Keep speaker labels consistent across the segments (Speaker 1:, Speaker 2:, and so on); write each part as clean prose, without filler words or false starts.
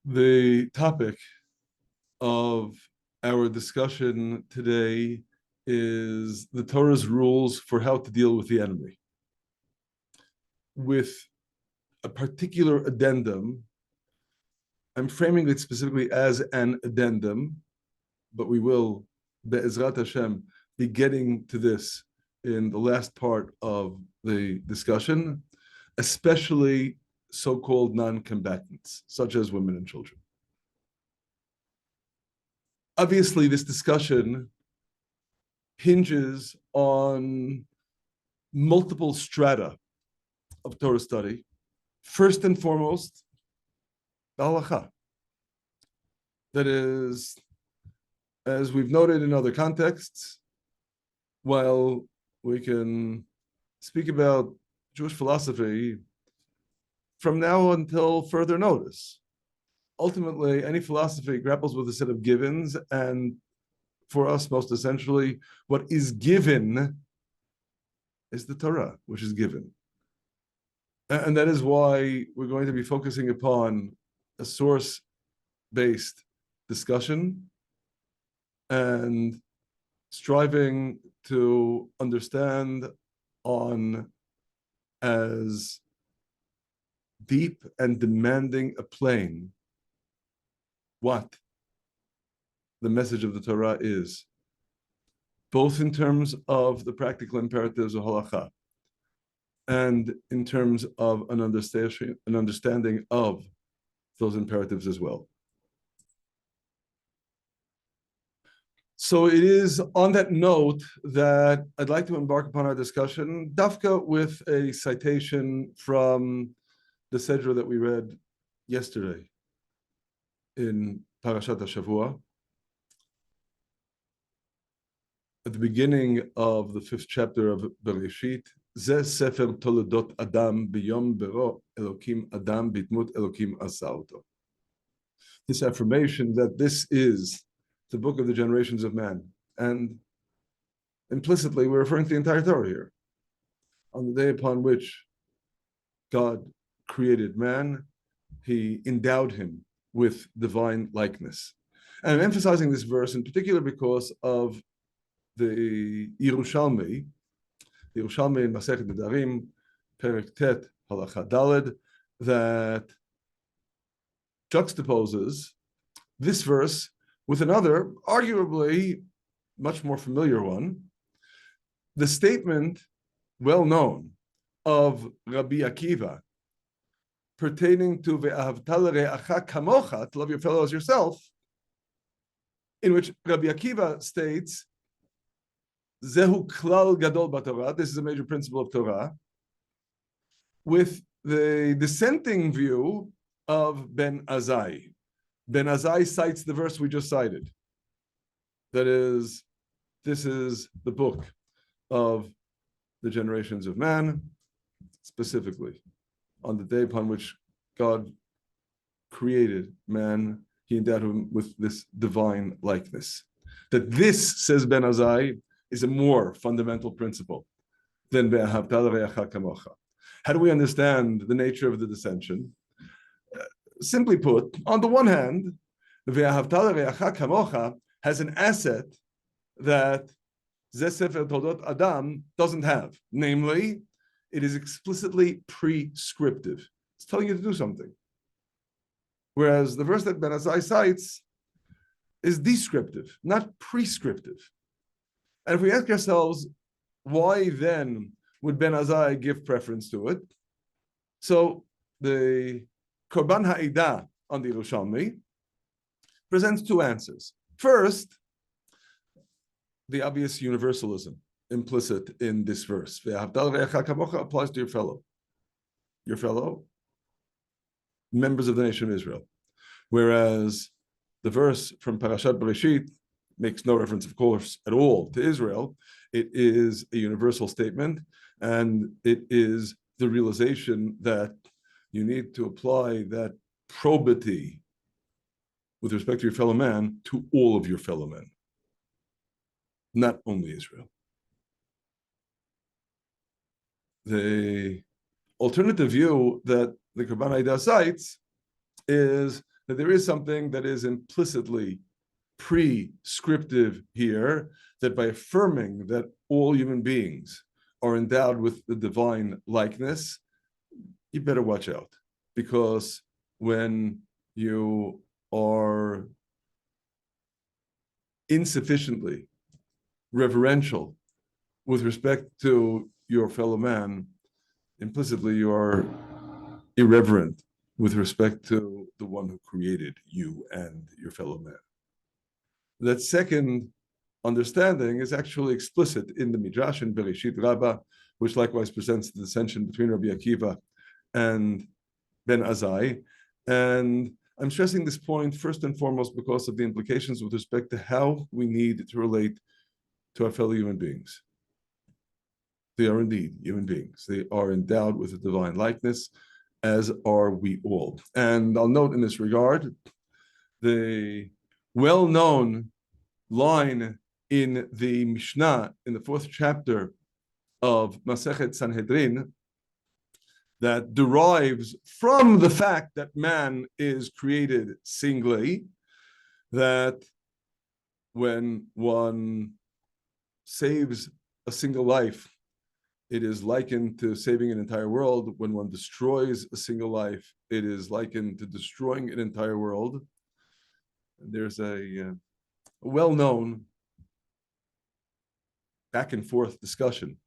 Speaker 1: The topic of our discussion today is the Torah's rules for how to deal with the enemy, with a particular addendum. I'm framing it specifically as an addendum, but we will, Be'ezrat Hashem, be getting to this in the last part of the discussion, especially so-called non-combatants, such as women and children. Obviously, this discussion hinges on multiple strata of Torah study. First and foremost, the halacha. That is, as we've noted in other contexts, while we can speak about Jewish philosophy from now until further notice, ultimately, any philosophy grapples with a set of givens, and for us, most essentially, what is given is the Torah, which is given. And that is why we're going to be focusing upon a source-based discussion and striving to understand on as deep and demanding a plane what the message of the Torah is, both in terms of the practical imperatives of halacha and in terms of an understanding of those imperatives as well. So it is on that note that I'd like to embark upon our discussion, dafka, with a citation from the Sedra that we read yesterday in Parashat HaShavua. At the beginning of the 5th chapter of Bereshit, Zeh Sefer Toledot Adam biyom bero Elokim Adam bitmut Elokim asa oto. This affirmation that this is the book of the generations of man, and implicitly we're referring to the entire Torah here. On the day upon which God created man, he endowed him with divine likeness. And I'm emphasizing this verse in particular because of the Yerushalmi in Masechet Nedarim, Perek Tet, Halacha Daled, that juxtaposes this verse with another, arguably much more familiar one, the statement, well known, of Rabbi Akiva pertaining to Ve'ahavta l're'acha kamocha, to love your fellow as yourself, in which Rabbi Akiva states, Zehu klal gadol b'Torah, this is a major principle of Torah, with the dissenting view of Ben Azai. Ben Azai cites the verse we just cited. That is, this is the book of the generations of man, specifically on the day upon which God created man, he endowed him with this divine likeness. That this, says Ben Azai, is a more fundamental principle than Ve'ahavta l're'acha kamocha. How do we understand the nature of the dissension? Simply put, on the one hand, Ve'ahavta l're'acha kamocha has an asset that Zeh Sefer Toledot Adam doesn't have. Namely, it is explicitly prescriptive. It's telling you to do something. Whereas the verse that Ben Azai cites is descriptive, not prescriptive. And if we ask ourselves, why then would Ben Azai give preference to it? So the Korban Ha'edah on the Yerushalmi presents two answers. First, the obvious universalism implicit in this verse. Ve'ahavta l're'acha kamocha applies to your fellow members of the nation of Israel. Whereas the verse from Parashat Bereshit makes no reference, of course, at all to Israel. It is a universal statement, and it is the realization that you need to apply that probity with respect to your fellow man to all of your fellow men, not only Israel. The alternative view that the Korban Ha'edah cites is that there is something that is implicitly prescriptive here, that by affirming that all human beings are endowed with the divine likeness, you better watch out. Because when you are insufficiently reverential with respect to your fellow man, implicitly you are irreverent with respect to the one who created you and your fellow man. That second understanding is actually explicit in the Midrash in Bereshit Rabbah, which likewise presents the dissension between Rabbi Akiva and Ben Azai. And I'm stressing this point first and foremost because of the implications with respect to how we need to relate to our fellow human beings. They are indeed human beings. They are endowed with a divine likeness, as are we all. And I'll note in this regard the well-known line in the Mishnah in the 4th chapter of Masechet Sanhedrin that derives from the fact that man is created singly, that when one saves a single life, it is likened to saving an entire world. When one destroys a single life, it is likened to destroying an entire world. And there's a well-known back and forth discussion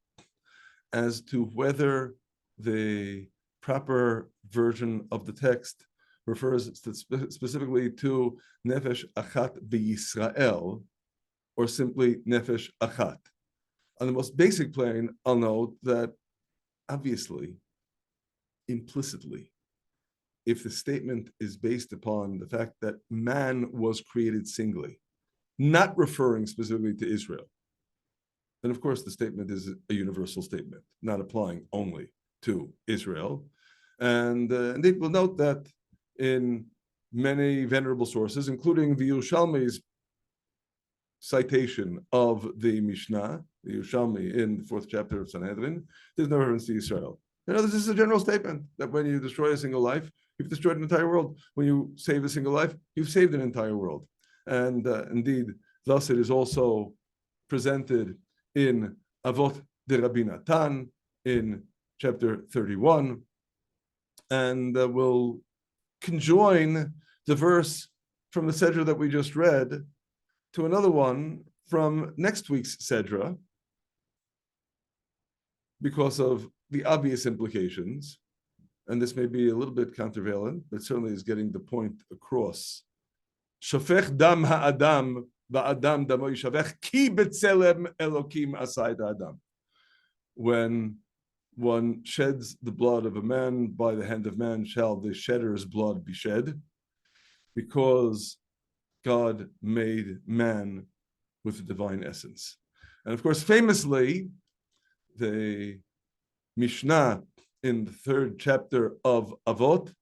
Speaker 1: as to whether the proper version of the text refers specifically to Nefesh Achat B'Yisrael or simply Nefesh Achat. On the most basic plane, I'll note that obviously, implicitly, if the statement is based upon the fact that man was created singly, not referring specifically to Israel, then of course the statement is a universal statement, not applying only to Israel. And indeed, we'll note that in many venerable sources, including the Yerushalmi's citation of the Mishnah, the Yerushalmi in the 4th chapter of Sanhedrin, there's no reference to Israel. This is a general statement that when you destroy a single life, you've destroyed an entire world. When you save a single life, you've saved an entire world. And indeed, thus it is also presented in Avot de Rabbi Natan in chapter 31. And we'll conjoin the verse from the Sedra that we just read to another one from next week's Sedra because of the obvious implications. And this may be a little bit countervailant, but certainly is getting the point across. Shofech dam ha'adam ba'adam damo yishavech ki b'tzelem elokim asai ha'adam. When one sheds the blood of a man, by the hand of man shall the shedder's blood be shed, because God made man with the divine essence. And of course, famously, the Mishnah in the 3rd chapter of Avot,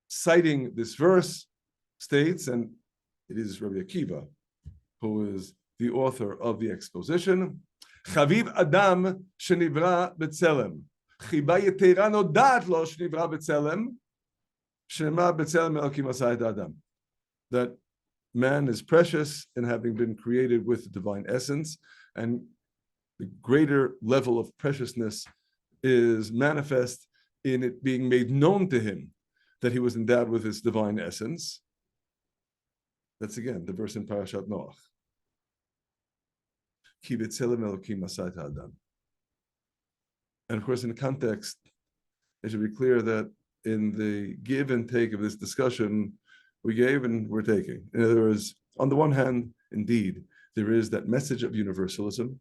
Speaker 1: citing this verse, states, and it is Rabbi Akiva who is the author of the exposition, Chaviv Adam shenivra b'tzelem, chiba yetera nodat lo shenivra b'tzelem, shema b'tzelem elokim asai Adam. That man is precious in having been created with the divine essence, and the greater level of preciousness is manifest in it being made known to him that he was endowed with his divine essence. That's again the verse in Parashat Noach. Ki b'tzelem elokim asai Adam. And of course, in the context, it should be clear that in the give and take of this discussion, we gave and we're taking. In other words, on the one hand, indeed, there is that message of universalism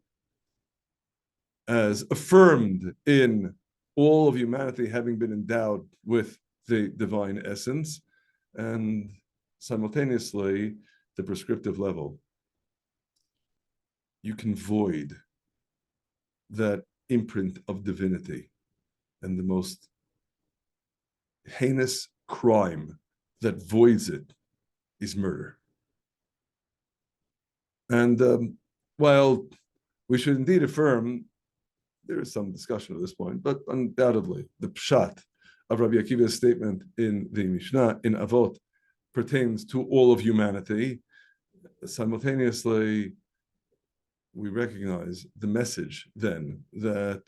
Speaker 1: as affirmed in all of humanity having been endowed with the divine essence, and simultaneously the prescriptive level. You can void that imprint of divinity, and the most heinous crime that voids it is murder. And while we should indeed affirm, there is some discussion at this point, but undoubtedly the pshat of Rabbi Akiva's statement in the Mishnah in Avot pertains to all of humanity. Simultaneously, we recognize the message then that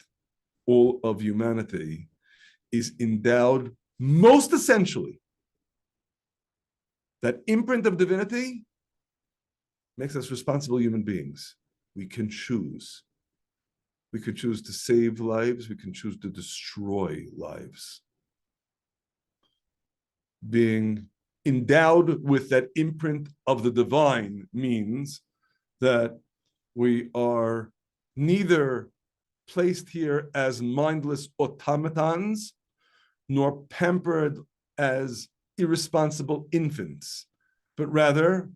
Speaker 1: all of humanity is endowed most essentially. That imprint of divinity makes us responsible human beings. We can choose. We could choose to save lives. We can choose to destroy lives. Being endowed with that imprint of the divine means that we are neither placed here as mindless automatons nor pampered as irresponsible infants, but rather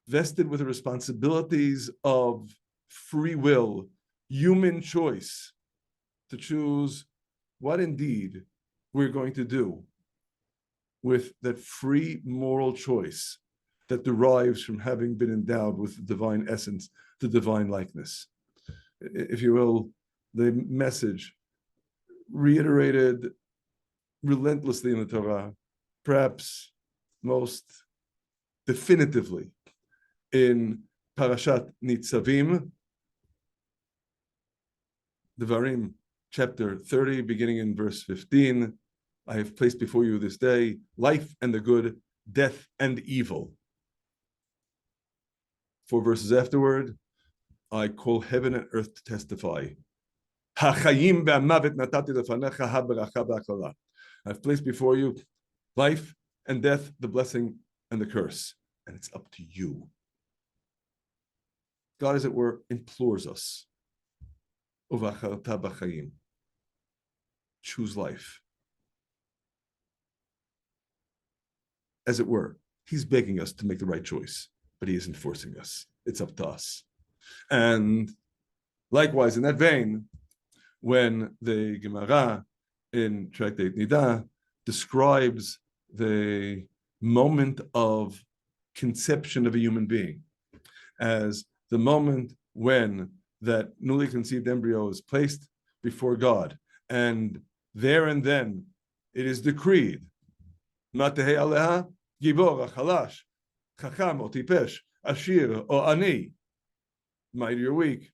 Speaker 1: vested with the responsibilities of free will, human choice, to choose what indeed we're going to do with that free moral choice that derives from having been endowed with the divine essence, the divine likeness. If you will, the message reiterated relentlessly in the Torah, perhaps most definitively in Parashat Nitzavim, Devarim, chapter 30, beginning in verse 15. I have placed before you this day life and the good, death and evil. 4 verses afterward, I call heaven and earth to testify. I've placed before you life and death, the blessing and the curse, and it's up to you. God, as it were, implores us. Choose life. As it were, he's begging us to make the right choice, but he isn't forcing us. It's up to us. And likewise, in that vein, when the Gemara in Tractate Nida describes the moment of conception of a human being as the moment when that newly conceived embryo is placed before God, and there and then it is decreed, Matehei aleha, gibor, chalash, chacham, or tipesh, ashir, or ani, mighty or weak,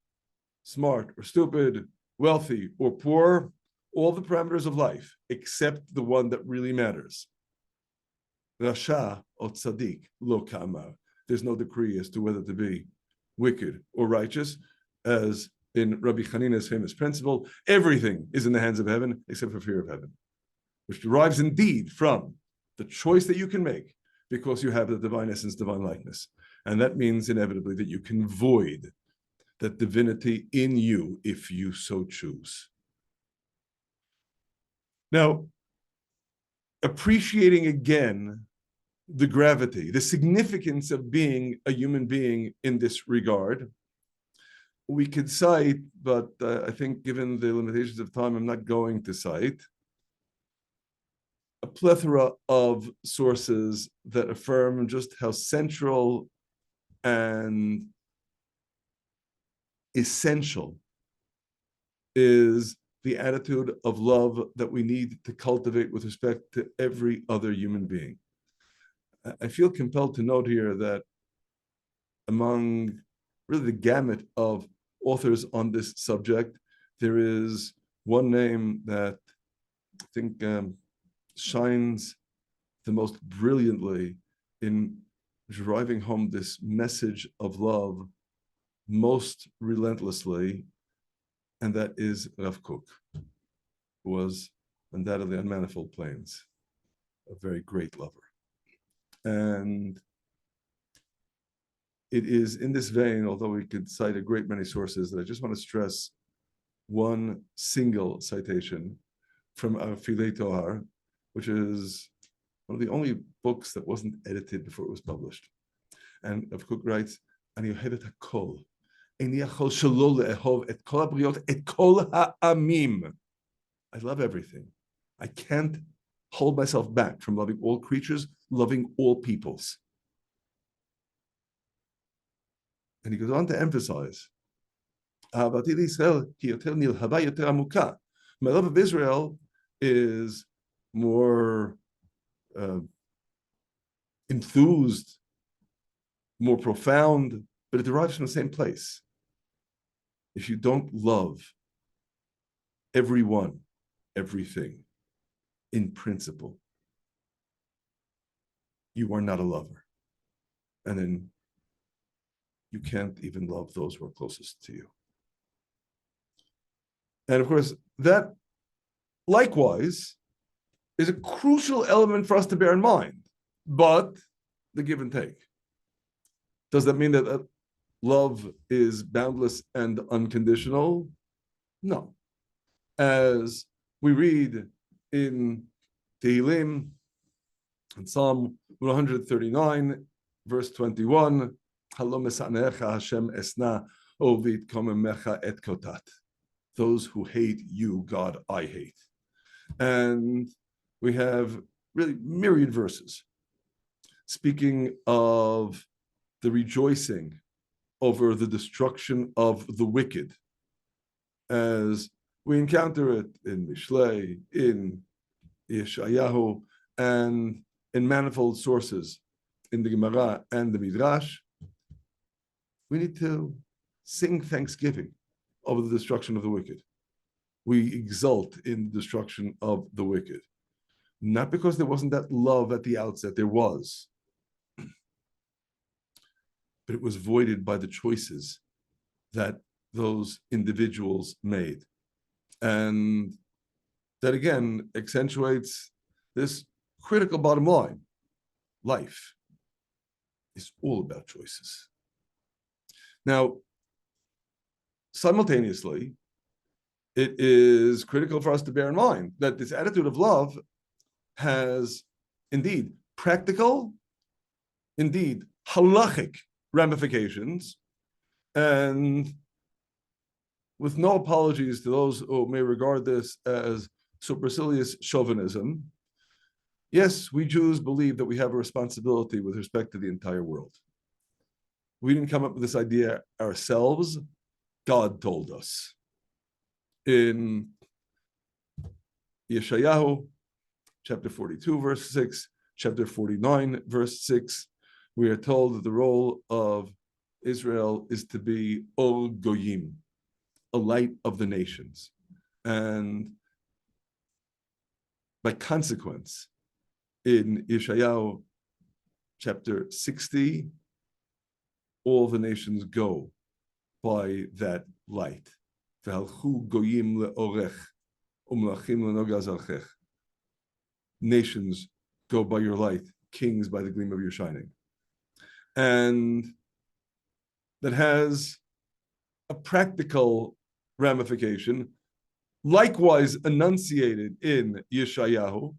Speaker 1: smart or stupid, wealthy or poor, all the parameters of life, except the one that really matters. Rasha or tzaddik, lo kamar. There's no decree as to whether to be wicked or righteous, as in Rabbi Hanina's famous principle, everything is in the hands of heaven except for fear of heaven, which derives indeed from the choice that you can make because you have the divine essence, divine likeness. And that means inevitably that you can void that divinity in you if you so choose. Now, appreciating again the gravity, the significance of being a human being in this regard, we could cite, but I think given the limitations of time, I'm not going to cite, a plethora of sources that affirm just how central and essential is the attitude of love that we need to cultivate with respect to every other human being. I feel compelled to note here that among really the gamut of authors on this subject, there is one name that I think shines the most brilliantly in driving home this message of love most relentlessly, and that is Rav Kook, who was undoubtedly on manifold planes a very great lover. And it is in this vein, although we could cite a great many sources, that I just want to stress one single citation from our Filei Torah, which is one of the only books that wasn't edited before it was published. And Rav Kook writes, "Ani ohev et hakol, eini yachol shelo le'ehov et kol habriot et kol ha'amim." I love everything. I can't hold myself back from loving all creatures, loving all peoples. And he goes on to emphasize, my love of Israel is more enthused, more profound, but it derives from the same place. If you don't love everyone, everything, in principle, you are not a lover. And then you can't even love those who are closest to you. And of course, that likewise is a crucial element for us to bear in mind, but the give and take. Does that mean that love is boundless and unconditional? No. As we read in Tehillim, in Psalm 139, verse 21, Hashem esna ovid komemecha et kotat. Those who hate you, God, I hate. And we have really myriad verses speaking of the rejoicing over the destruction of the wicked, as we encounter it in Mishlei, in Yeshayahu, and in manifold sources in the Gemara and the Midrash. We need to sing thanksgiving over the destruction of the wicked. We exult in the destruction of the wicked. Not because there wasn't that love at the outset, there was. But it was voided by the choices that those individuals made. And that again accentuates this critical bottom line. Life is all about choices. Now, simultaneously, it is critical for us to bear in mind that this attitude of love has indeed practical, indeed halachic ramifications, and with no apologies to those who may regard this as supercilious chauvinism, yes, we Jews believe that we have a responsibility with respect to the entire world. We didn't come up with this idea ourselves. God told us. In Yeshayahu, chapter 42, verse 6, chapter 49, verse 6, we are told that the role of Israel is to be Or Goyim, a light of the nations. And by consequence, in Yeshayahu chapter 60, all the nations go by that light. Nations go by your light, kings by the gleam of your shining. And that has a practical ramification, likewise enunciated in Yeshayahu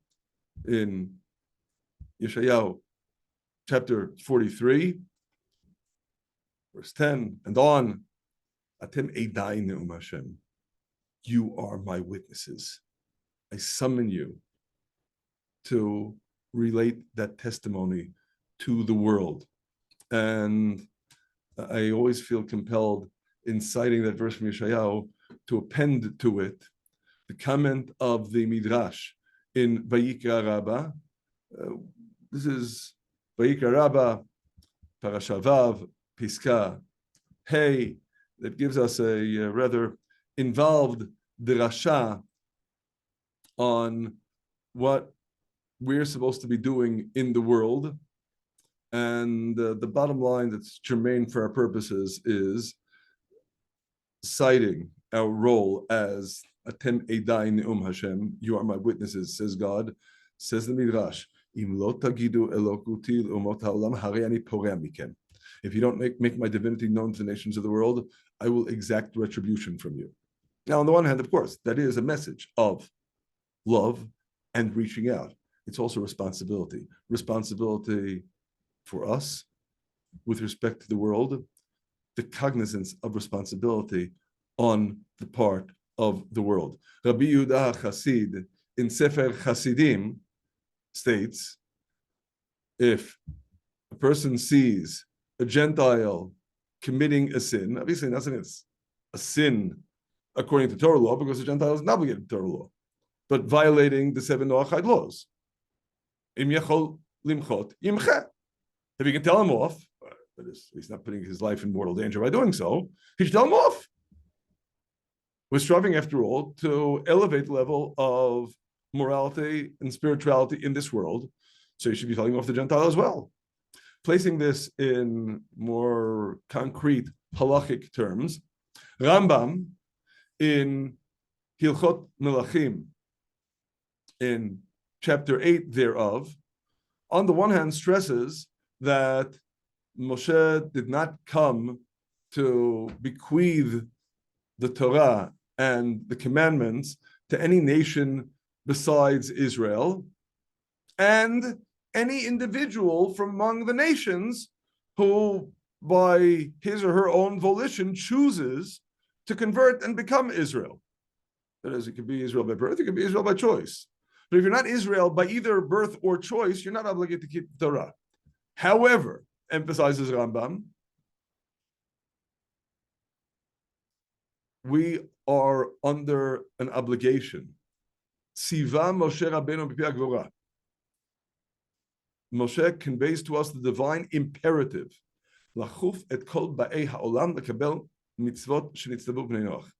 Speaker 1: chapter 43, verse 10 and on. Atem Eidai Ne'um Hashem. You are my witnesses. I summon you to relate that testimony to the world. And I always feel compelled in citing that verse from Yeshayahu to append to it the comment of the Midrash in Vayikra Rabbah. This is Vayikra Rabbah, Parasha Vav, Piska Hey, that gives us a rather involved drasha on what we're supposed to be doing in the world. And the bottom line that's germane for our purposes is citing our role as Atem Eidai Ne'um Hashem, you are my witnesses, says God, says the Midrash, Im lo tagidu elokuti l'umot ha'olam harei ani poreh mikem. If you don't make my divinity known to the nations of the world, I will exact retribution from you. Now, on the one hand, of course, that is a message of love and reaching out. It's also responsibility. Responsibility for us with respect to the world, the cognizance of responsibility on the part of the world. Rabbi Yehuda Chassid in Sefer Chasidim states, if a person sees a Gentile committing a sin, obviously not saying it's a sin according to Torah law, because the Gentile is not obligated to Torah law, but violating the 7 Noachide laws. Im yachol limchot yimche. If he can tell him off, that is, he's not putting his life in mortal danger by doing so, he should tell him off. We're striving, after all, to elevate the level of morality and spirituality in this world. So you should be telling off the Gentile as well. Placing this in more concrete halachic terms, Rambam in Hilchot Melachim, in chapter 8 thereof, on the one hand stresses that Moshe did not come to bequeath the Torah and the commandments to any nation besides Israel, and any individual from among the nations who, by his or her own volition, chooses to convert and become Israel. That is, it could be Israel by birth, it could be Israel by choice. But if you're not Israel by either birth or choice, you're not obligated to keep the Torah. However, emphasizes Rambam, we are under an obligation. Tziva Moshe Rabbeinu b'pi hagvura. Moshe conveys to us the divine imperative. Lachuf et kol ba'ei ha'olam lekabel mitzvot shenitztavu b'nei Noach.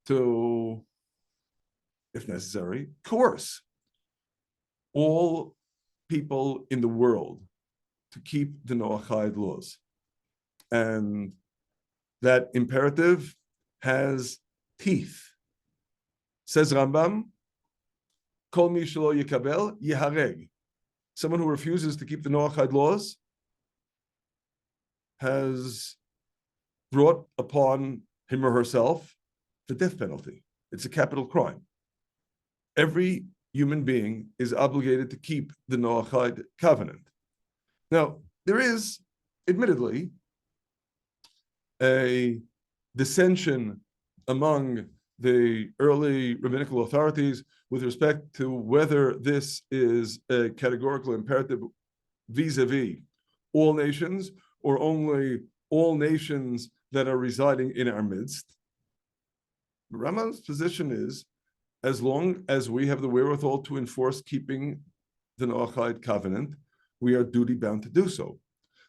Speaker 1: To, if necessary, coerce all people in the world to keep the Noachide laws. And that imperative has teeth. Says Rambam, Kol mi shelo yikabel yihareg. Someone who refuses to keep the Noachide laws has brought upon him or herself the death penalty. It's a capital crime. Every human being is obligated to keep the Noachide covenant. Now, there is, admittedly, a dissension among the early rabbinical authorities with respect to whether this is a categorical imperative vis-a-vis all nations or only all nations that are residing in our midst. Rambam's position is, as long as we have the wherewithal to enforce keeping the Noachide covenant, we are duty-bound to do so.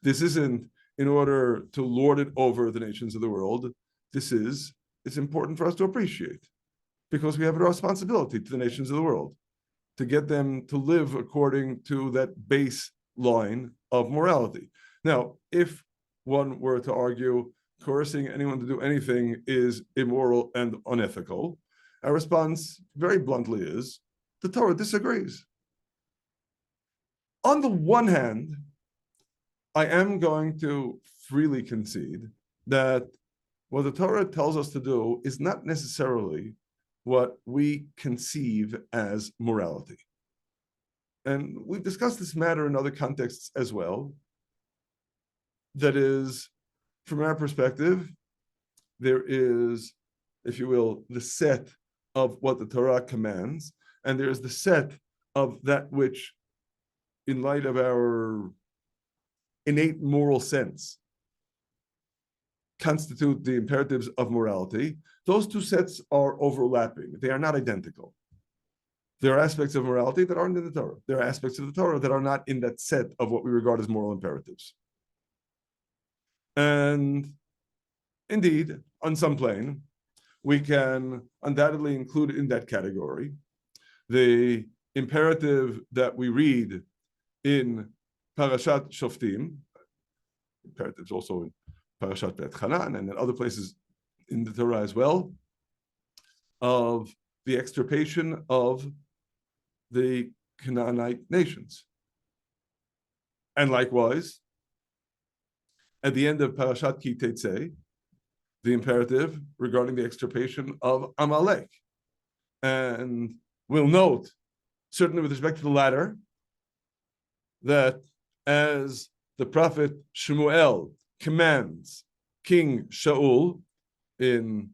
Speaker 1: This isn't in order to lord it over the nations of the world. It's important for us to appreciate, because we have a responsibility to the nations of the world to get them to live according to that baseline of morality. Now, if one were to argue coercing anyone to do anything is immoral and unethical, our response very bluntly is the Torah disagrees. On the one hand, I am going to freely concede that what the Torah tells us to do is not necessarily what we conceive as morality. And we've discussed this matter in other contexts as well. That is, from our perspective, there is, if you will, the set of what the Torah commands, and there is the set of that which, in light of our innate moral sense, constitute the imperatives of morality. Those two sets are overlapping. They are not identical. There are aspects of morality that aren't in the Torah. There are aspects of the Torah that are not in that set of what we regard as moral imperatives. And indeed, on some plane, we can undoubtedly include in that category the imperative that we read in Parashat Shoftim, imperatives also in Parashat Bet Hanan and in other places in the Torah as well, of the extirpation of the Canaanite nations. And likewise, at the end of Parashat Ki Tetzei, the imperative regarding the extirpation of Amalek. And we'll note, certainly with respect to the latter, that as the prophet Shemuel commands King Shaul in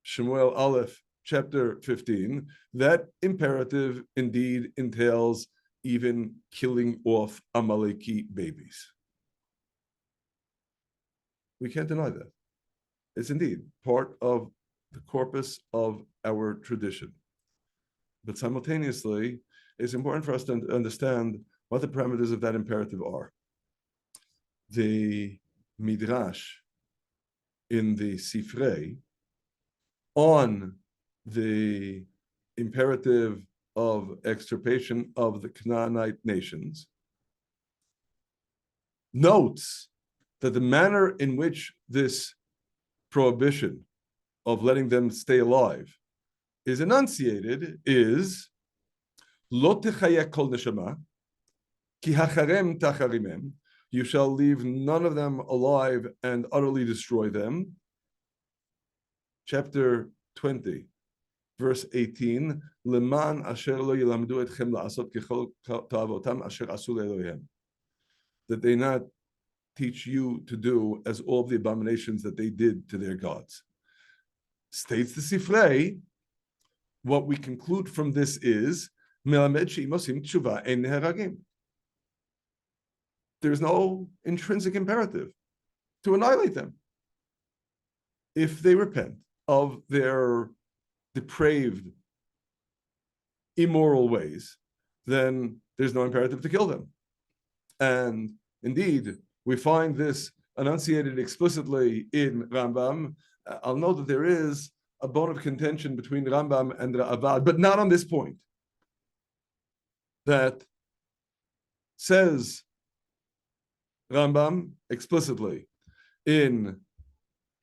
Speaker 1: Shemuel Aleph, chapter 15, that imperative indeed entails even killing off Amaleki babies. We can't deny that. It's indeed part of the corpus of our tradition. But simultaneously, it's important for us to understand what the parameters of that imperative are. the Midrash in the Sifrei on the imperative of extirpation of the Canaanite nations notes that the manner in which this prohibition of letting them stay alive is enunciated is Lo techayek kol neshama ki hacharem tacharimem. You shall leave none of them alive and utterly destroy them. Chapter 20, verse 18. Leman asher lo yilamdu etchem la'asot kechol ta'avotam asher asu le'elohem. That they not teach you to do as all of the abominations that they did to their gods. States the Sifrei, what we conclude from this is there's no intrinsic imperative to annihilate them. If they repent of their depraved, immoral ways, then there's no imperative to kill them. And indeed, we find this enunciated explicitly in Rambam. I'll note that there is a bone of contention between Rambam and Ra'avad, but not on this point. That says Rambam explicitly in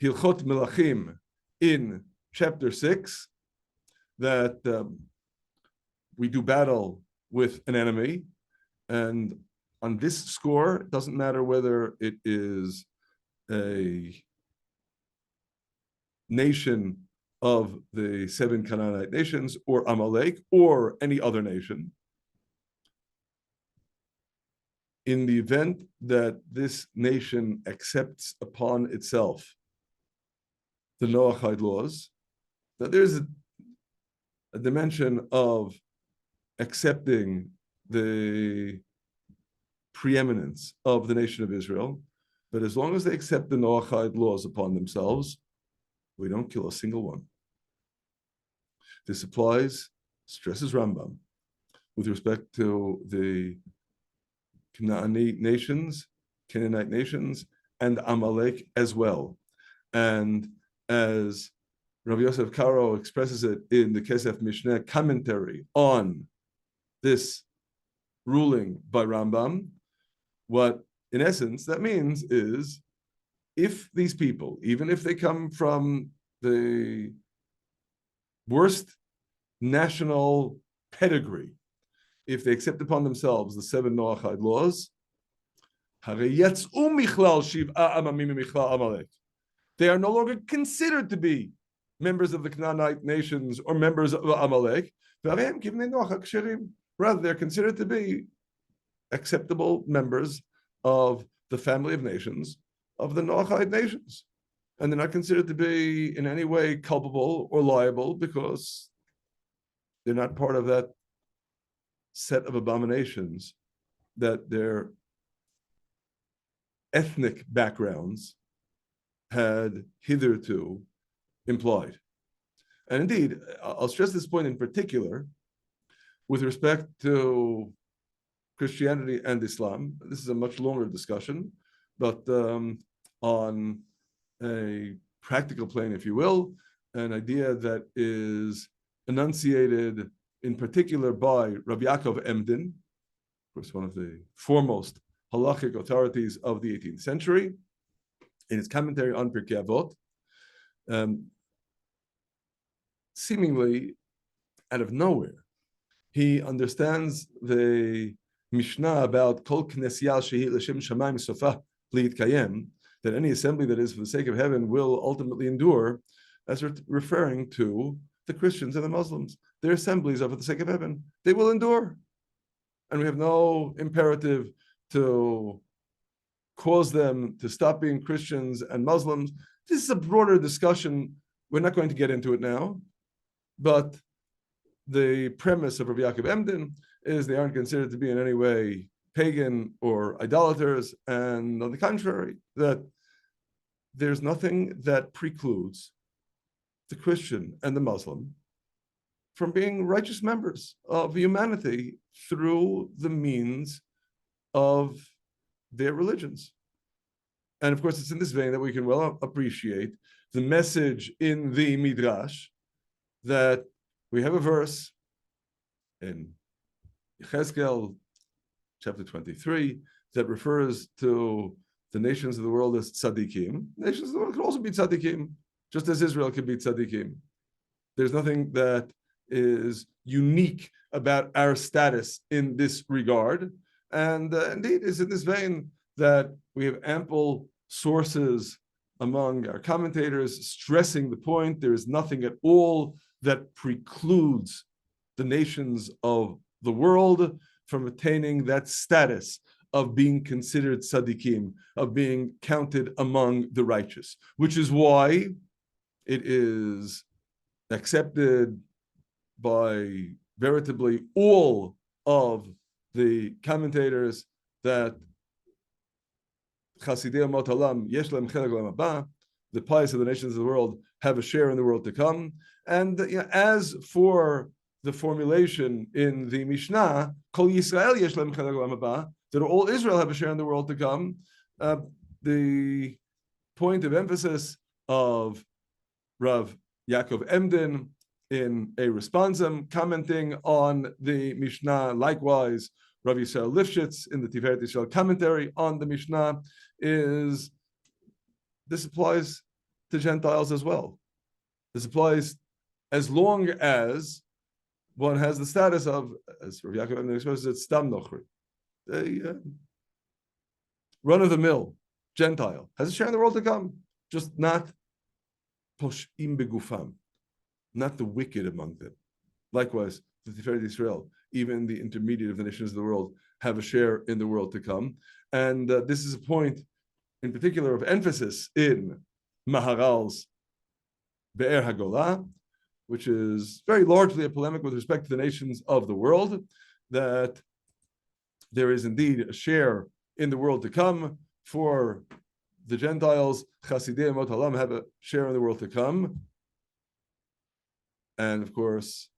Speaker 1: Hilchot Melachim in chapter 6 that we do battle with an enemy, and on this score, it doesn't matter whether it is a nation of the 7 Canaanite nations or Amalek or any other nation. In the event that this nation accepts upon itself the Noahide laws, that there's a dimension of accepting the preeminence of the nation of Israel, but as long as they accept the Noahide laws upon themselves, we don't kill a single one. This applies, stresses Rambam, with respect to the Canaanite nations, and Amalek as well. And as Rabbi Yosef Karo expresses it in the Kesef Mishneh commentary on this ruling by Rambam, what in essence that means is if these people, even if they come from the worst national pedigree, if they accept upon themselves the 7 Noahide laws, they are no longer considered to be members of the Canaanite nations or members of Amalek. Rather, they're considered to be acceptable members of the family of nations of the Noahide nations. And they're not considered to be in any way culpable or liable because they're not part of that set of abominations that their ethnic backgrounds had hitherto implied. And indeed, I'll stress this point in particular with respect to Christianity and Islam. This is a much longer discussion, but on a practical plane, if you will, an idea that is enunciated in particular by Rabbi Yaakov Emden, of course, one of the foremost halachic authorities of the 18th century, in his commentary on Pirkei Avot, seemingly out of nowhere, he understands the Mishnah about Kol Knesiyah Shehi L'Shem Shamayim Sofa Li'Yitkayem, that any assembly that is for the sake of heaven will ultimately endure, as referring to the Christians and the Muslims. Their assemblies are for the sake of heaven. They will endure. And we have no imperative to cause them to stop being Christians and Muslims. This is a broader discussion. We're not going to get into it now. But the premise of Rabbi Yaakov Emden is they aren't considered to be in any way pagan or idolaters. And on the contrary, that there's nothing that precludes the Christian and the Muslim from being righteous members of humanity through the means of their religions. And of course, it's in this vein that we can well appreciate the message in the Midrash that we have a verse in Yechezkel chapter 23 that refers to the nations of the world as tzaddikim. Nations of the world can also be tzaddikim, just as Israel can be tzaddikim. There's nothing that is unique about our status in this regard. And indeed, it's in this vein that we have ample sources among our commentators stressing the point there is nothing at all that precludes the nations of the world from attaining that status of being considered tzaddikim, of being counted among the righteous, which is why it is accepted by veritably all of the commentators that Chasidei Umot Haolam yesh lehem chelek l'olam haba, the pious of the nations of the world have a share in the world to come. And as for the formulation in the Mishnah, Kol Yisrael yesh lehem chelek l'olam haba, that all Israel have a share in the world to come, the point of emphasis of Rav Yaakov Emden in a responsum commenting on the Mishnah, likewise Rav Yisrael Lifshitz in the Tiferet Yisrael commentary on the Mishnah, is this applies to Gentiles as well. This applies as long as one has the status of, as Rav Yaakov Emden expresses it, Stam Nochri, a run-of-the-mill Gentile, has a share in the world to come, just not Posh'im begufam, not the wicked among them. Likewise, the Tiferet Yisrael, even the intermediate of the nations of the world, have a share in the world to come. And this is a point in particular of emphasis in Maharal's Be'er HaGolah, which is very largely a polemic with respect to the nations of the world, that there is indeed a share in the world to come for the Gentiles. Chasidei Umot Haolam have a share in the world to come. And of course,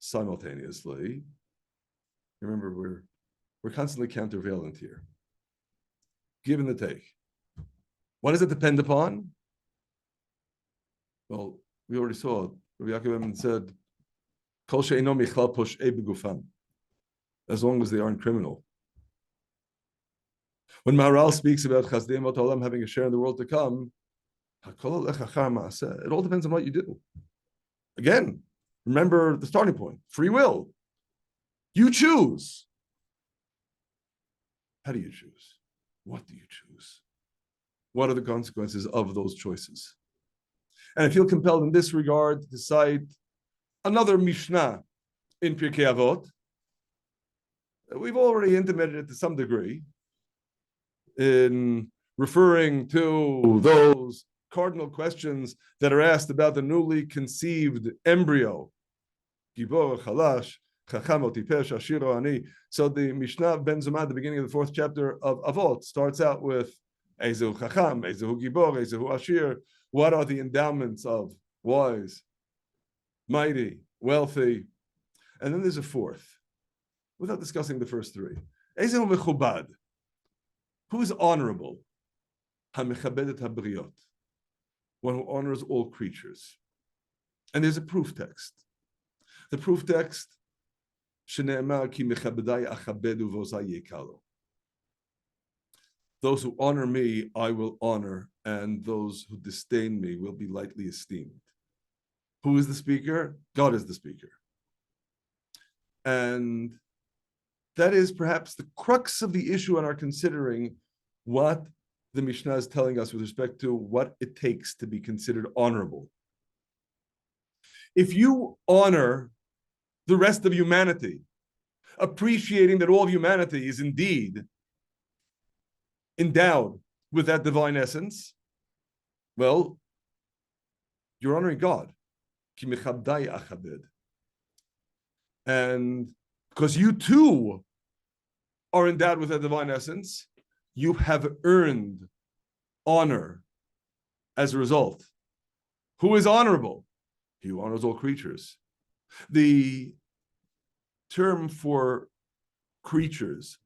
Speaker 1: simultaneously, remember, we're constantly countervailant here. Give and the take. What does it depend upon? Well, we already saw, Rabbi Yaakov Emden said, Kol she'eino michlal posh'ei begufam, as long as they aren't criminal. When Maharal speaks about Chasidei Umot Haolam having a share in the world to come, it all depends on what you do. Again, remember the starting point, free will. You choose. How do you choose? What do you choose? What are the consequences of those choices? And I feel compelled in this regard to cite another Mishnah in Pirkei Avot. We've already intimated it to some degree in referring to those cardinal questions that are asked about the newly conceived embryo. Gibor, Chalash, Chacham, Tipesh, Ashiro, Ani. So the Mishnah Ben Zoma at the beginning of the 4th chapter of Avot starts out with Ezehu Chacham, Ezehu Gibor, Ezehu Ashir. What are the endowments of wise, mighty, wealthy? And then there's a fourth, without discussing the first three. Ezehu Mechubad. Who is honorable? HaMechabedet HaBriot. One who honors all creatures. And there's a proof text. The proof text, Shene'emar ki mechabedai achabedu v'ozai yekalo. Those who honor me, I will honor, and those who disdain me will be lightly esteemed. Who is the speaker? God is the speaker. And that is perhaps the crux of the issue in our considering what the Mishnah is telling us with respect to what it takes to be considered honorable. If you honor the rest of humanity, appreciating that all of humanity is indeed endowed with that divine essence, well, you're honoring God. And because you too are endowed with that divine essence, you have earned honor as a result. Who is honorable? He who honors all creatures. The term for creatures,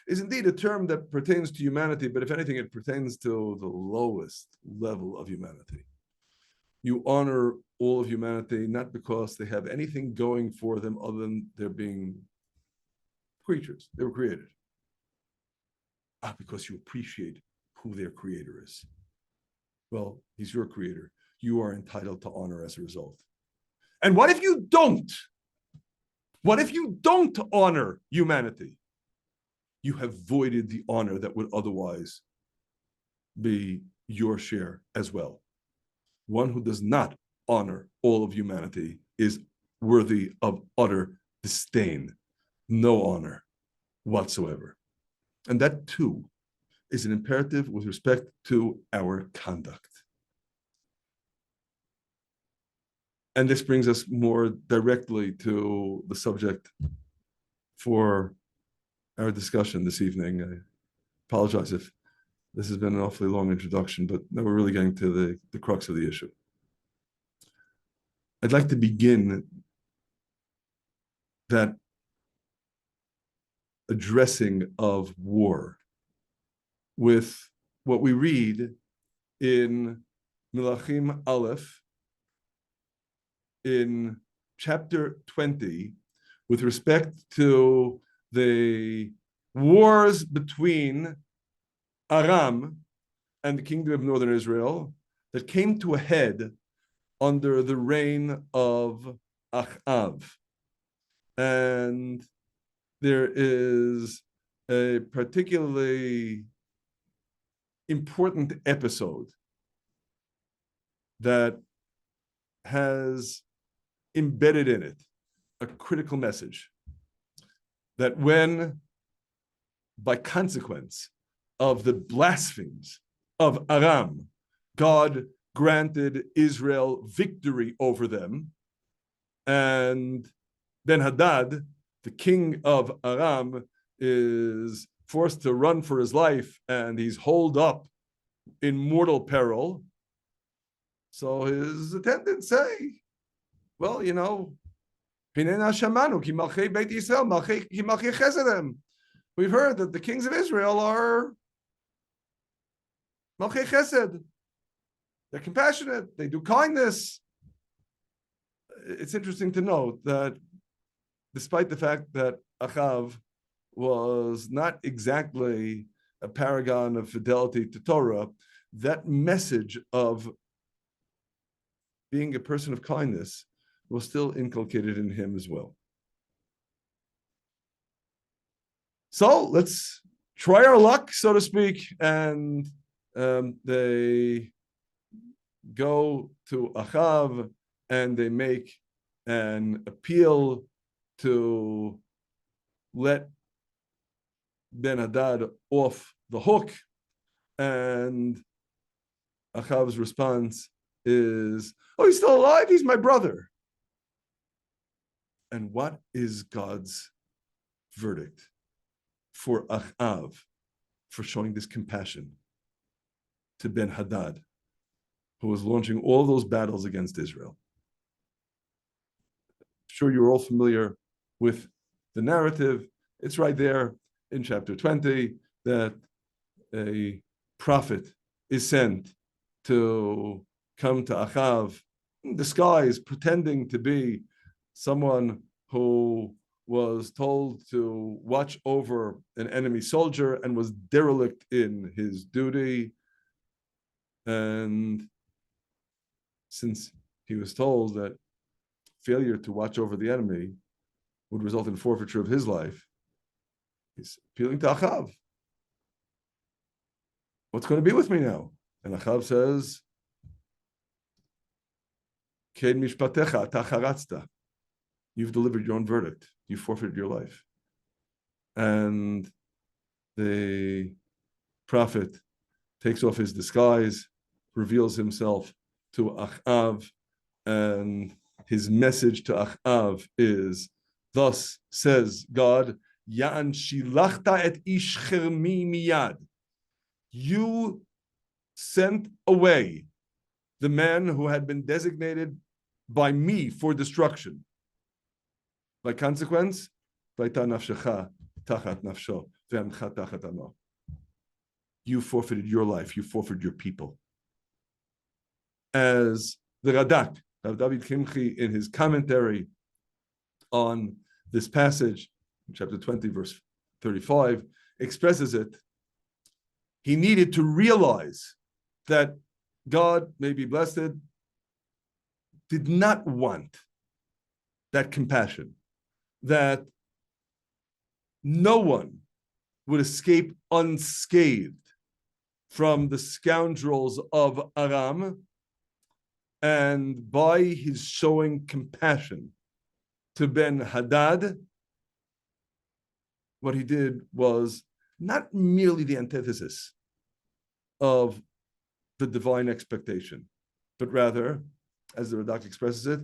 Speaker 1: is indeed a term that pertains to humanity, but if anything, it pertains to the lowest level of humanity. You honor all of humanity, not because they have anything going for them other than they're being creatures. They were created. Because you appreciate who their creator is. Well, he's your creator. You are entitled to honor as a result. And what if you don't? What if you don't honor humanity? You have voided the honor that would otherwise be your share as well. One who does not honor all of humanity is worthy of utter disdain, no honor whatsoever. And that too is an imperative with respect to our conduct. And this brings us more directly to the subject for our discussion this evening. I apologize if this has been an awfully long introduction, but now we're really getting to the crux of the issue. I'd like to begin that addressing of war with what we read in Melachim Aleph in chapter 20 with respect to the wars between Aram and the kingdom of northern Israel that came to a head under the reign of Achav. And there is a particularly important episode that has embedded in it a critical message that when, by consequence of the blasphemies of Aram, God granted Israel victory over them, and Ben-Hadad, the king of Aram, is forced to run for his life, and he's holed up in mortal peril. So his attendants say, well, you know, we've heard that the kings of Israel are Malchei Chesed. They're compassionate. They do kindness. It's interesting to note that despite the fact that Achav was not exactly a paragon of fidelity to Torah, that message of being a person of kindness was still inculcated in him as well. So let's try our luck, so to speak, and they go to Achav and they make an appeal to let Ben-Hadad off the hook, and Achav's response is, oh, he's still alive? He's my brother. And what is God's verdict for Achav for showing this compassion to Ben-Hadad, who was launching all those battles against Israel? I'm sure you're all familiar with the narrative. It's right there in chapter 20 that a prophet is sent to come to Achav in disguise, pretending to be someone who was told to watch over an enemy soldier and was derelict in his duty. And since he was told that failure to watch over the enemy would result in forfeiture of his life, he's appealing to Achav. What's going to be with me now? And Achav says, Ken mishpatecha ata charatzta. You've delivered your own verdict. You forfeited your life. And the prophet takes off his disguise, reveals himself to Achav, and his message to Achav is, thus says God, Ya'an shilachta et ish chermi miyad. You sent away the man who had been designated by me for destruction. By consequence, vayta nafshecha tachat nafsho You forfeited your life, you forfeited your people. As the Radak, Rav David Kimchi, in his commentary on this passage, chapter 20, verse 35, expresses it, he needed to realize that God, may be blessed, did not want that compassion, that no one would escape unscathed from the scoundrels of Aram, and by his showing compassion to Ben Hadad, what he did was not merely the antithesis of the divine expectation, but rather, as the Radak expresses it,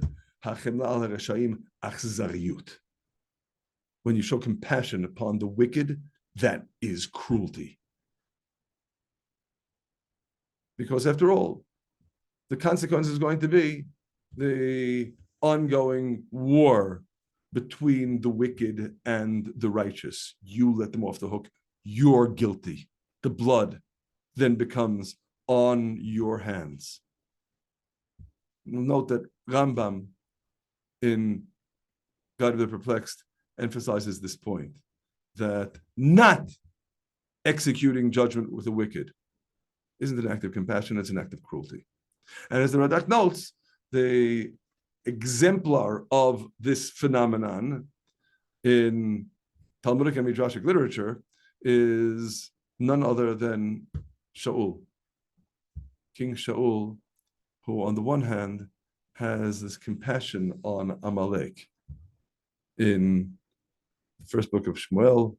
Speaker 1: when you show compassion upon the wicked, that is cruelty. Because after all, the consequence is going to be the ongoing war between the wicked and the righteous. You let them off the hook. You're guilty. The blood then becomes on your hands. We'll note that Rambam in God of the Perplexed emphasizes this point, that not executing judgment with the wicked isn't an act of compassion, it's an act of cruelty. And as the Radak notes, the exemplar of this phenomenon in Talmudic and Midrashic literature is none other than Shaul, King Shaul, who on the one hand has this compassion on Amalek. In the first book of Shmuel,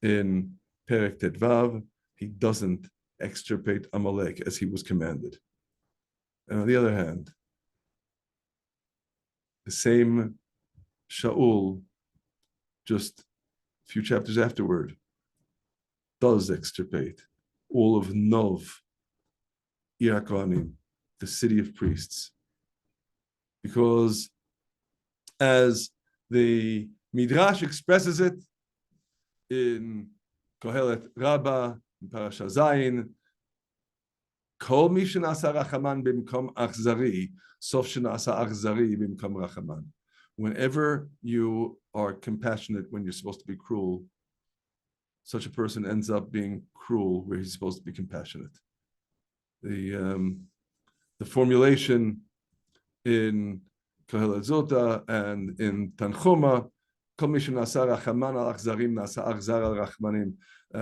Speaker 1: in Perek Tetvav, he doesn't extirpate Amalek as he was commanded. And on the other hand, the same Shaul, just a few chapters afterward, does extirpate all of Nov, Ir HaKohanim, the city of priests. Because as the Midrash expresses it in Kohelet Rabbah, in Parasha Zayin, Kol mi shenasa rachaman bimkom achzari, sof shenasa achzari bimkom rachaman. Whenever you are compassionate when you're supposed to be cruel, such a person ends up being cruel where he's supposed to be compassionate. The formulation in Kohelet Zota and in Tanchuma, Kol mi shenasa rachaman al achzarim nasa achzar al rachmanim.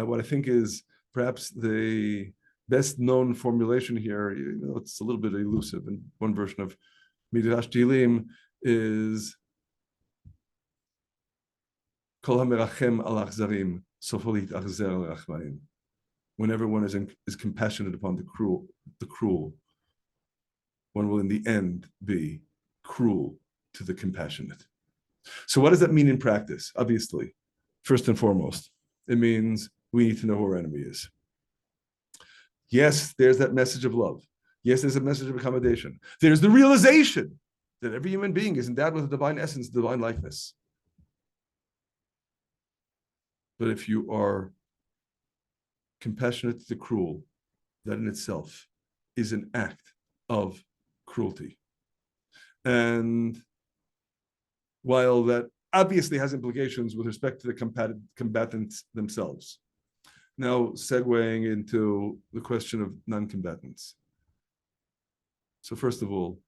Speaker 1: What I think is perhaps the best known formulation here, it's a little bit elusive. And one version of Midrash Tehillim is Kol hamerachem al achzarim, sofo litachzer al rachmanim. Whenever one is compassionate upon the cruel, one will in the end be cruel to the compassionate. So what does that mean in practice? Obviously, first and foremost, it means we need to know who our enemy is. Yes, there's that message of love. Yes, there's a message of accommodation. There's the realization that every human being is endowed with a divine essence, divine likeness. But if you are compassionate to the cruel, that in itself is an act of cruelty. And while that obviously has implications with respect to the combatants themselves, now segueing into the question of non-combatants. So first of all,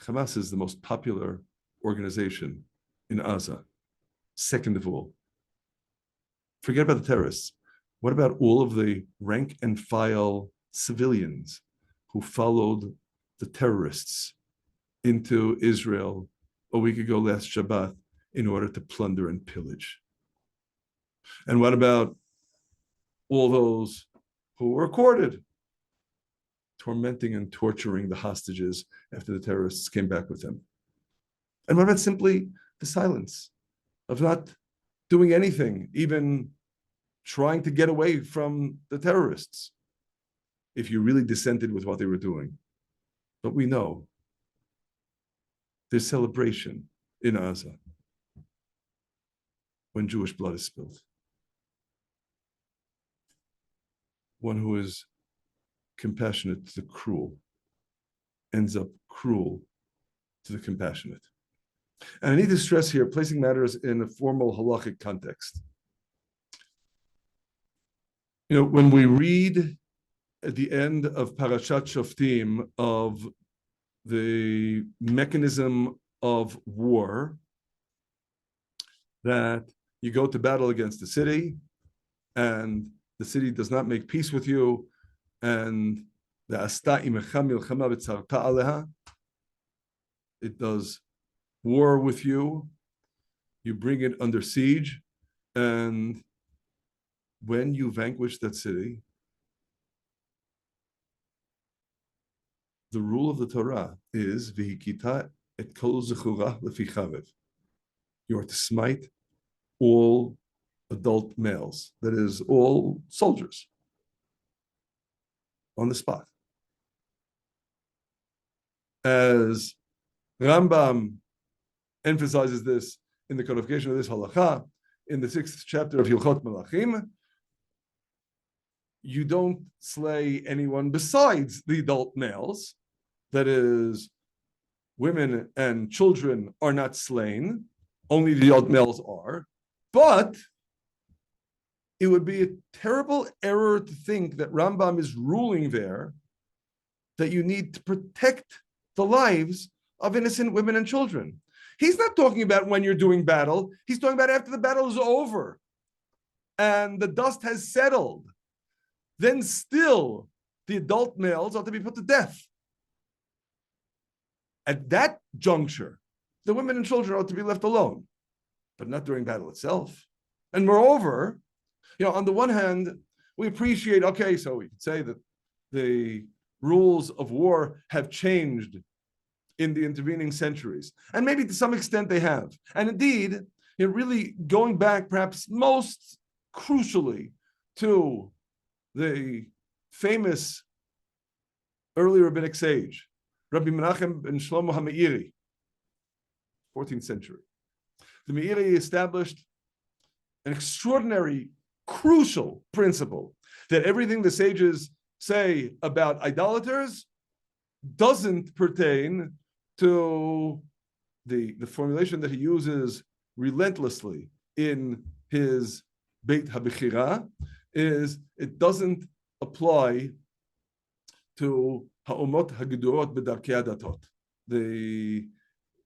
Speaker 1: Hamas is the most popular organization in Gaza. Second of all, forget about the terrorists. What about all of the rank and file civilians who followed the terrorists into Israel a week ago last Shabbat in order to plunder and pillage? And what about all those who were recorded tormenting and torturing the hostages after the terrorists came back with them? And what about simply the silence of not doing anything, even trying to get away from the terrorists, if you really dissented with what they were doing? But we know there's celebration in Gaza. when Jewish blood is spilled. One who is compassionate to the cruel ends up cruel to the compassionate. And I need to stress here, placing matters in a formal halachic context. When we read at the end of Parashat Shoftim of the mechanism of war, that you go to battle against the city, and the city does not make peace with you, and it does war with you, you bring it under siege, and when you vanquish that city, the rule of the Torah is v'hikita et kol zechurah lefi chavev. You are to smite all adult males, that is, all soldiers, on the spot. As Rambam emphasizes this in the codification of this halacha, in the 6th chapter of Hilchot Melachim, you don't slay anyone besides the adult males. That is, women and children are not slain, only the adult males are. But it would be a terrible error to think that Rambam is ruling there that you need to protect the lives of innocent women and children. He's not talking about when you're doing battle. He's talking about after the battle is over and the dust has settled. Then still the adult males are to be put to death. At that juncture, the women and children are to be left alone, but not during battle itself. And moreover, on the one hand, we appreciate, okay, so we could say that the rules of war have changed in the intervening centuries. And maybe to some extent they have. And indeed, really going back perhaps most crucially to the famous early rabbinic sage, Rabbi Menachem ben Shlomo HaMeiri, 14th century. The Meiri established an extraordinary, crucial principle that everything the sages say about idolaters doesn't pertain to the formulation that he uses relentlessly in his Beit HaBechira is it doesn't apply to Ha'omot HaGedurot B'darkei HaDatot, the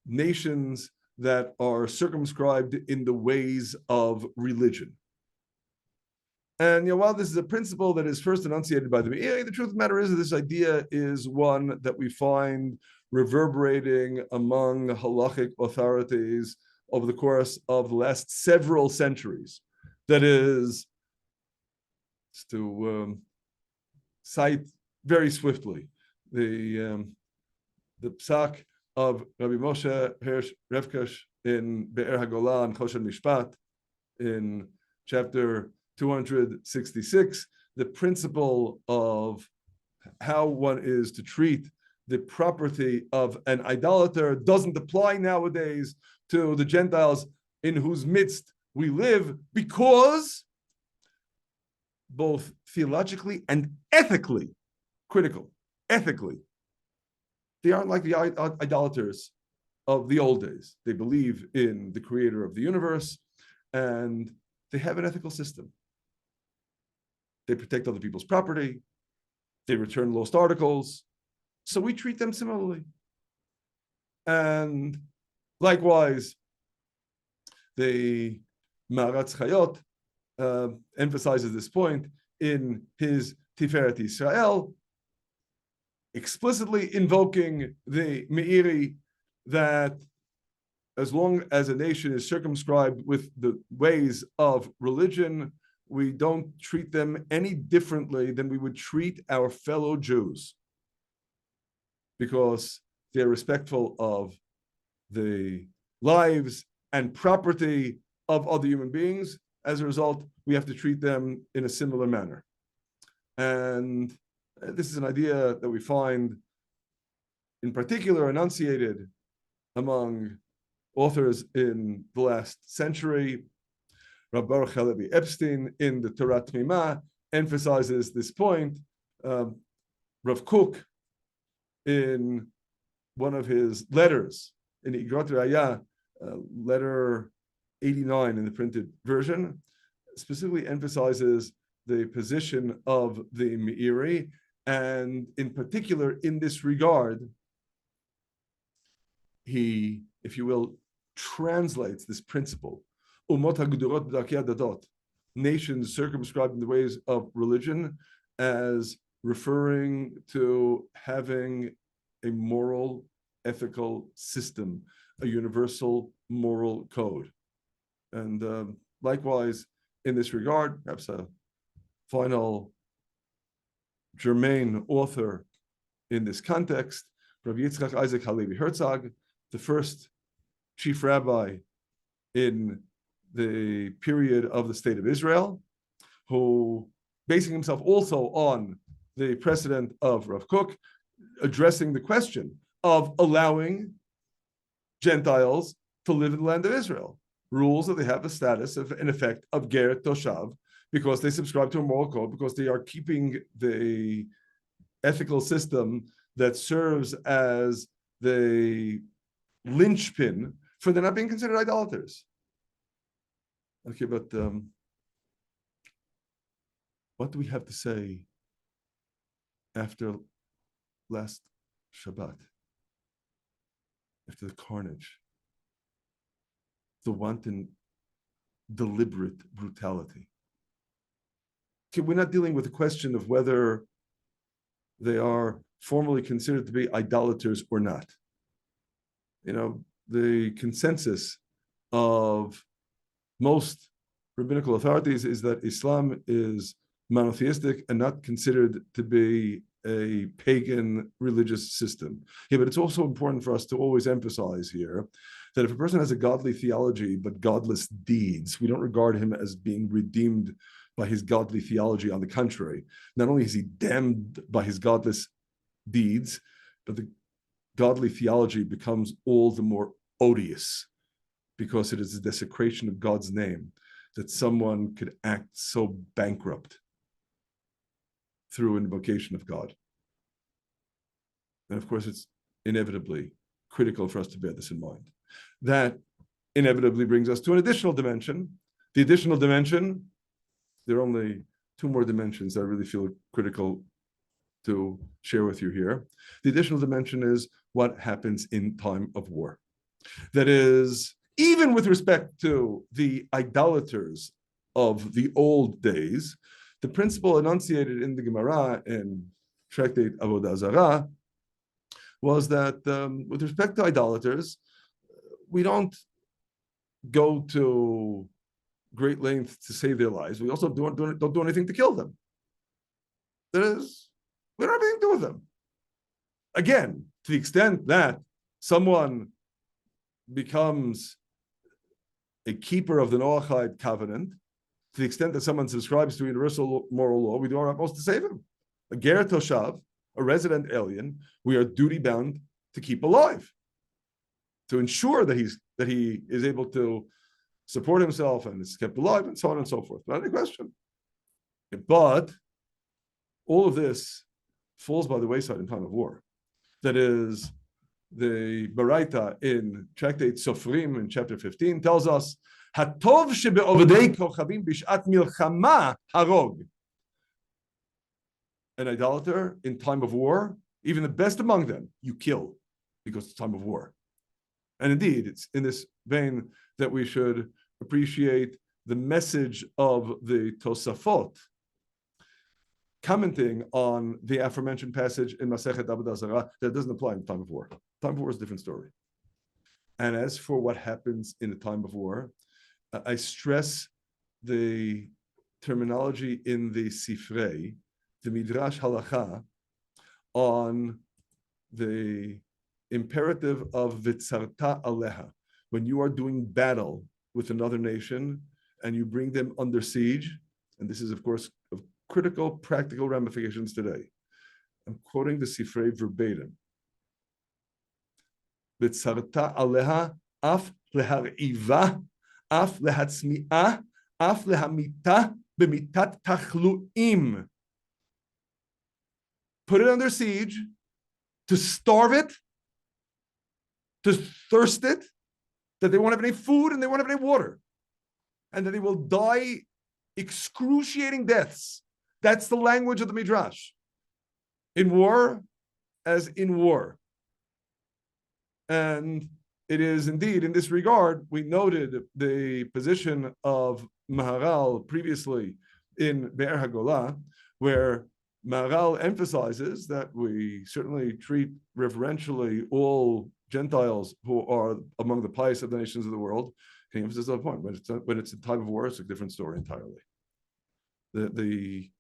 Speaker 1: nations that are circumscribed in the ways of religion. And while this is a principle that is first enunciated by the Meiri, the truth of the matter is that this idea is one that we find reverberating among halachic authorities over the course of the last several centuries. That is, to cite very swiftly the psak of Rabbi Moshe Hirsch Revkesh in Be'er HaGolah and Choshen Mishpat in chapter 266, the principle of how one is to treat the property of an idolater doesn't apply nowadays to the Gentiles in whose midst we live, because both theologically and ethically, critical, ethically, they aren't like the idolaters of the old days. They believe in the creator of the universe, and they have an ethical system. They protect other people's property. They return lost articles. So we treat them similarly. And likewise, the Maharatz Chayot emphasizes this point in his Tiferet Yisrael, explicitly invoking the Meiri that as long as a nation is circumscribed with the ways of religion, we don't treat them any differently than we would treat our fellow Jews, because they're respectful of the lives and property of other human beings. As a result, we have to treat them in a similar manner. And this is an idea that we find in particular enunciated among authors in the last century. Rav Baruch Halevi Epstein in the Torah Tmimah emphasizes this point. Rav Kook, in one of his letters, in Igrot Raya, letter 89 in the printed version, specifically emphasizes the position of the Meiri, and in particular, in this regard, he, if you will, translates this principle, Umot hagdurot b'darkei hadadot, nations circumscribed in the ways of religion, as referring to having a moral, ethical system, a universal moral code. And likewise, in this regard, perhaps a final germane author in this context, Rabbi Yitzchak Isaac Halevi Herzog, the first chief rabbi in the period of the State of Israel, who, basing himself also on the precedent of Rav Kook, addressing the question of allowing Gentiles to live in the land of Israel, rules that they have a status of, in effect, of Ger Toshav, because they subscribe to a moral code, because they are keeping the ethical system that serves as the linchpin for them not being considered idolaters. Okay, but what do we have to say after last Shabbat? After the carnage, the wanton, deliberate brutality. Okay, we're not dealing with the question of whether they are formally considered to be idolaters or not. You know, the consensus of most rabbinical authorities is that Islam is monotheistic and not considered to be a pagan religious system. Yeah, but it's also important for us to always emphasize here that if a person has a godly theology but godless deeds, we don't regard him as being redeemed by his godly theology. On the contrary, not only is he damned by his godless deeds, but the godly theology becomes all the more odious because it is a desecration of God's name that someone could act so bankrupt through invocation of God. And of course, it's inevitably critical for us to bear this in mind. That inevitably brings us to an additional dimension. The additional dimension, there are only two more dimensions that I really feel critical to share with you here. The additional dimension is what happens in time of war. That is, even with respect to the idolaters of the old days, the principle enunciated in the Gemara in Tractate Avodah Zarah was that with respect to idolaters, we don't go to great lengths to save their lives. We also don't do anything to kill them. That is, we don't have anything to do with them. Again, to the extent that someone becomes a keeper of the Noachide covenant, to the extent that someone subscribes to universal moral law, we do our utmost to save him. A Ger Toshav, a resident alien, we are duty bound to keep alive, to ensure that he is able to support himself and is kept alive, and so on and so forth. Not any question. But all of this falls by the wayside in time of war. That is, the Baraita in Tractate Sofrim in chapter 15 tells us, "Hatov shebe'ovdei kochavim b'shat milchama harog." An idolater in time of war, even the best among them, you kill because it's time of war. And indeed, it's in this vein that we should appreciate the message of the Tosafot, commenting on the aforementioned passage in Masechet Avodah Zarah that doesn't apply in time of war. Time of war is a different story. And as for what happens in a time of war, I stress the terminology in the Sifrei, the Midrash Halacha, on the imperative of Vitzarta Aleha. When you are doing battle with another nation and you bring them under siege, and this is, of course, of critical practical ramifications today. I'm quoting the Sifrei verbatim. Vitzarta Aleha af lehar'iva af lehatzmi'ah Af lehamita b'mitat tachluim. Put it under siege, to starve it, to thirst it, that they won't have any food and they won't have any water, and that they will die excruciating deaths. That's the language of the Midrash. In war, as in war. And it is indeed in this regard, we noted the position of Maharal previously in Be'er HaGolah, where Maharal emphasizes that we certainly treat reverentially all Gentiles who are among the pious of the nations of the world. He emphasizes that point. When it's a time of war, it's a different story entirely. The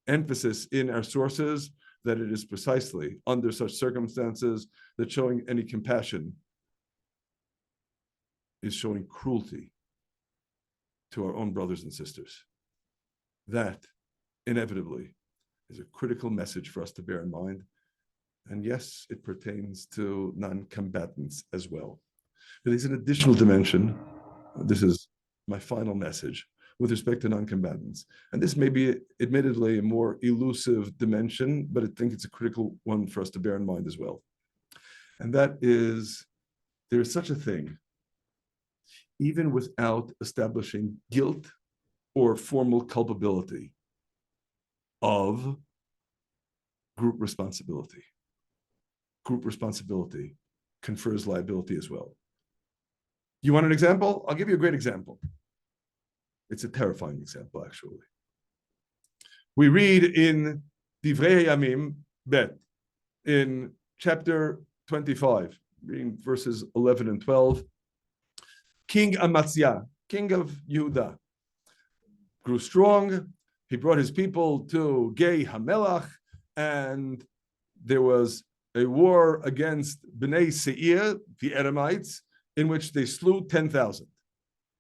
Speaker 1: emphasis in our sources that it is precisely under such circumstances that showing any compassion is showing cruelty to our own brothers and sisters. That, inevitably, is a critical message for us to bear in mind. And yes, it pertains to non-combatants as well. But there's an additional dimension. This is my final message with respect to non-combatants. And this may be admittedly a more elusive dimension, but I think it's a critical one for us to bear in mind as well. And that is, there is such a thing, even without establishing guilt or formal culpability, of group responsibility. Group responsibility confers liability as well. You want an example? I'll give you a great example. It's a terrifying example, actually. We read in Divrei Yamim Bet, in chapter 25, reading verses 11 and 12, King Amaziah, king of Yehuda, grew strong. He brought his people to Gei Hamelach, and there was a war against Bnei Seir, the Edomites, in which they slew 10,000.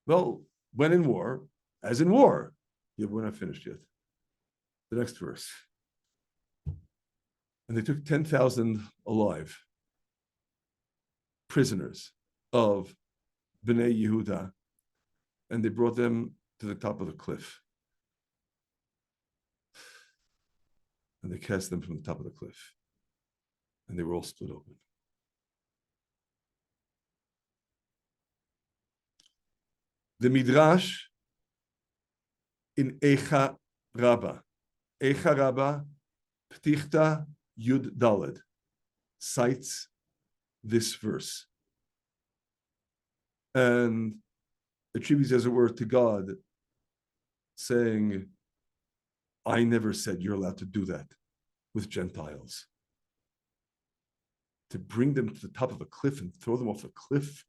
Speaker 1: Well, when in war, as in war, we're not finished yet. The next verse. And they took 10,000 alive, prisoners of Bnei Yehuda, and they brought them to the top of the cliff. And they cast them from the top of the cliff. And they were all split open. The Midrash in Eicha Rabbah, Ptichta Yud Daled, cites this verse and attributes, as it were, to God, saying, I never said you're allowed to do that with Gentiles. To bring them to the top of a cliff and throw them off a cliff.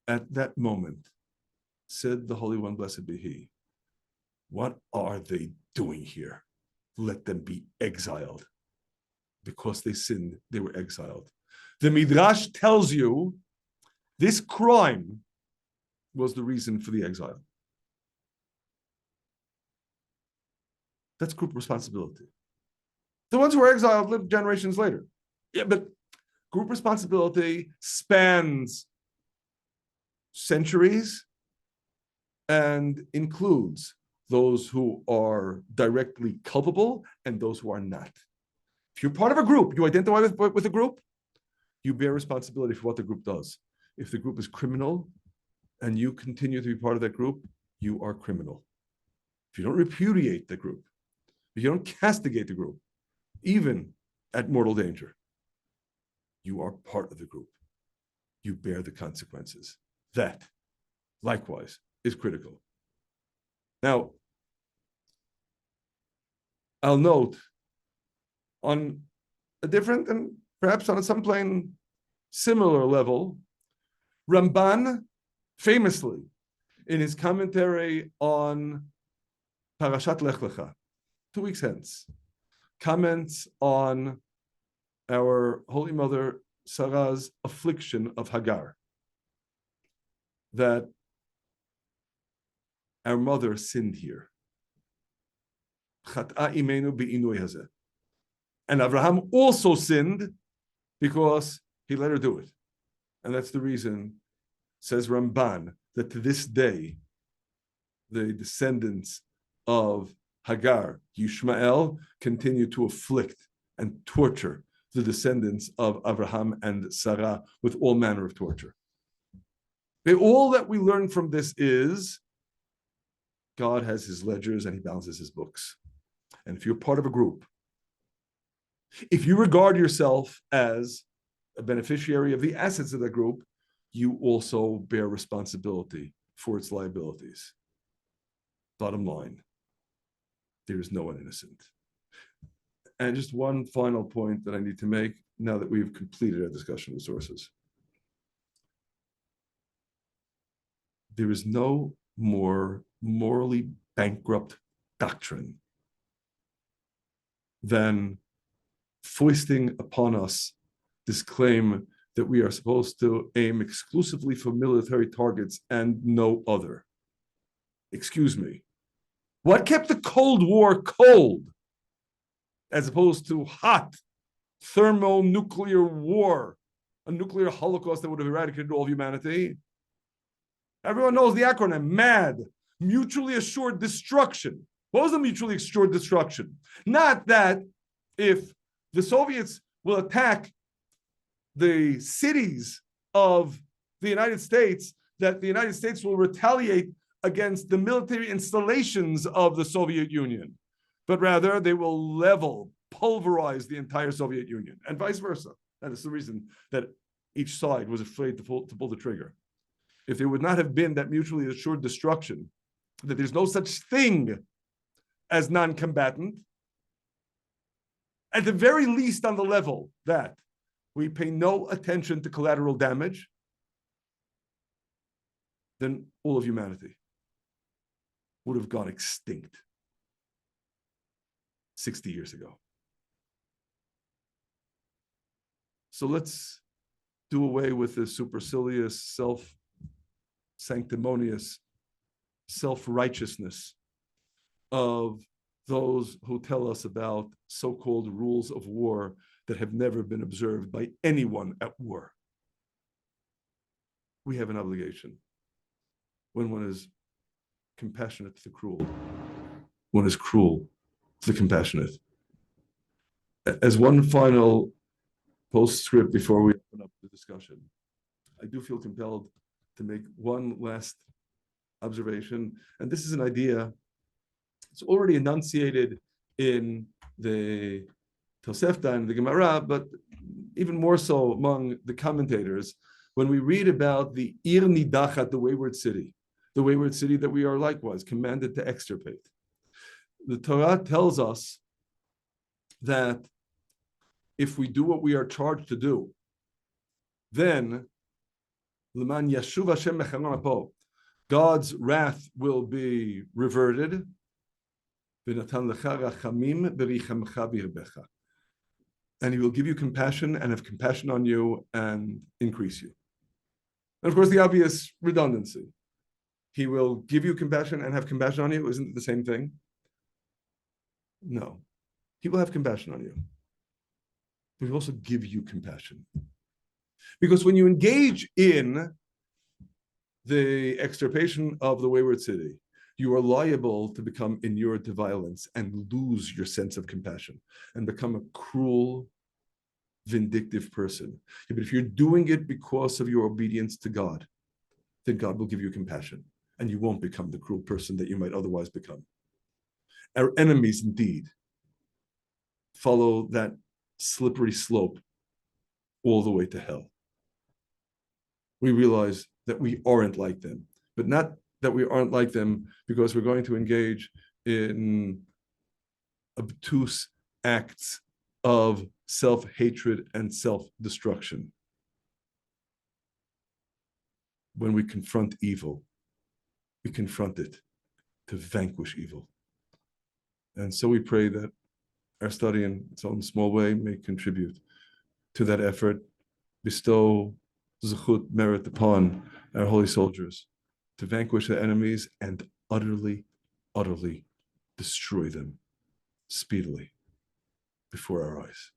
Speaker 1: At that moment, said the Holy One, blessed be He, what are they doing here? Let them be exiled. Because they sinned, they were exiled. The Midrash tells you this crime was the reason for the exile. That's group responsibility. The ones who were exiled lived generations later. Yeah, but group responsibility spans centuries and includes those who are directly culpable and those who are not. If you're part of a group, you identify with a group, you bear responsibility for what the group does. If the group is criminal and you continue to be part of that group, you are criminal. If you don't repudiate the group, if you don't castigate the group, even at mortal danger, you are part of the group. You bear the consequences. That, likewise, is critical. Now, I'll note on a different and perhaps on some plain similar level, Ramban famously, in his commentary on Parashat Lech Lecha, 2 weeks hence, comments on our Holy Mother Sarah's affliction of Hagar, that our mother sinned here. Chat'a imenu bi'inui hazeh. And Abraham also sinned because he let her do it. And that's the reason, says Ramban, that to this day, the descendants of Hagar, Yishmael, continue to afflict and torture the descendants of Abraham and Sarah with all manner of torture. All that we learn from this is God has his ledgers and he balances his books. And if you're part of a group, if you regard yourself as a beneficiary of the assets of that group, you also bear responsibility for its liabilities. Bottom line, there is no one innocent. And just one final point that I need to make now that we've completed our discussion of sources. There is no more morally bankrupt doctrine than foisting upon us this claim that we are supposed to aim exclusively for military targets and no other. Excuse me. What kept the Cold War cold as opposed to hot thermonuclear war, a nuclear holocaust that would have eradicated all of humanity? Everyone knows the acronym, MAD, mutually assured destruction. What was the mutually assured destruction? Not that if the Soviets will attack the cities of the United States, that the United States will retaliate against the military installations of the Soviet Union, but rather they will level, pulverize the entire Soviet Union, and vice versa. That is the reason that each side was afraid to pull the trigger. If there would not have been that mutually assured destruction, that there's no such thing as non-combatant, at the very least on the level that we pay no attention to collateral damage, then all of humanity would have gone extinct 60 years ago. So let's do away with the supercilious, self-sanctimonious self-righteousness of those who tell us about so-called rules of war that have never been observed by anyone at war. We have an obligation when one is compassionate to the cruel, one is cruel to the compassionate. As one final postscript before we open up the discussion, I do feel compelled to make one last observation, and this is an idea. It's already enunciated in the Tosefta and the Gemara, but even more so among the commentators, when we read about the Ir Nidachat, the wayward city that we are likewise commanded to extirpate. The Torah tells us that if we do what we are charged to do, then L'man Yashuv Hashem Mecharon Apo, God's wrath will be reverted. And he will give you compassion and have compassion on you and increase you. And of course, the obvious redundancy. He will give you compassion and have compassion on you. Isn't it the same thing? No. He will have compassion on you. But he will also give you compassion. Because when you engage in the extirpation of the wayward city, you are liable to become inured to violence and lose your sense of compassion and become a cruel, vindictive person. But if you're doing it because of your obedience to God, then God will give you compassion and you won't become the cruel person that you might otherwise become. Our enemies indeed follow that slippery slope all the way to hell. We realize that we aren't like them, but not that we aren't like them because we're going to engage in obtuse acts of self-hatred and self-destruction. When we confront evil, we confront it to vanquish evil. And so we pray that our study in its own small way may contribute to that effort, bestow zechut, merit upon our holy soldiers to vanquish their enemies and utterly, utterly destroy them speedily before our eyes.